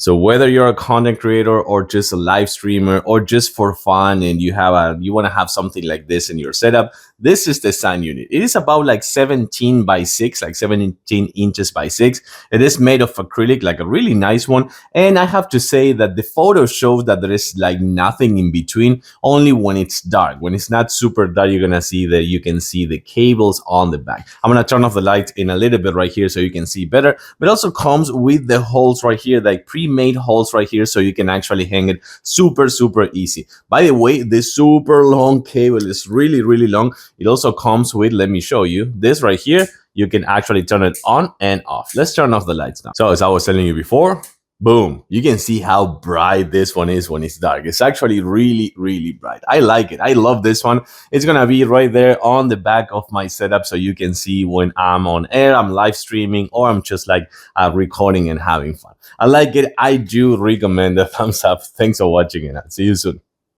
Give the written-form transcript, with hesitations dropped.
So whether you're a content creator or just a live streamer or just for fun and you want to have something like this in your setup, this is the sign unit. It is about like 17 by 6, like 17 inches by 6. It is made of acrylic, like a really nice one. And I have to say that the photo shows that there is like nothing in between. Only when it's dark. When it's not super dark, you're gonna see that you can see the cables on the back. I'm gonna turn off the lights in a little bit right here so you can see better. But it also comes with the holes right here, like pre-made holes right here, so you can actually hang it super easy. By the way, this super long cable is really long. It also comes with, let me show you, this right here. You can actually turn it on and off. Let's turn off the lights now. So as I was telling you before, boom, you can see how bright this one is when it's dark. It's actually really bright. I like it. I love this one. It's gonna be right there on the back of my setup so you can see when I'm on air, I'm live streaming, or I'm just like recording and having fun. I like it. I do recommend a thumbs up. Thanks for watching, and I'll see you soon.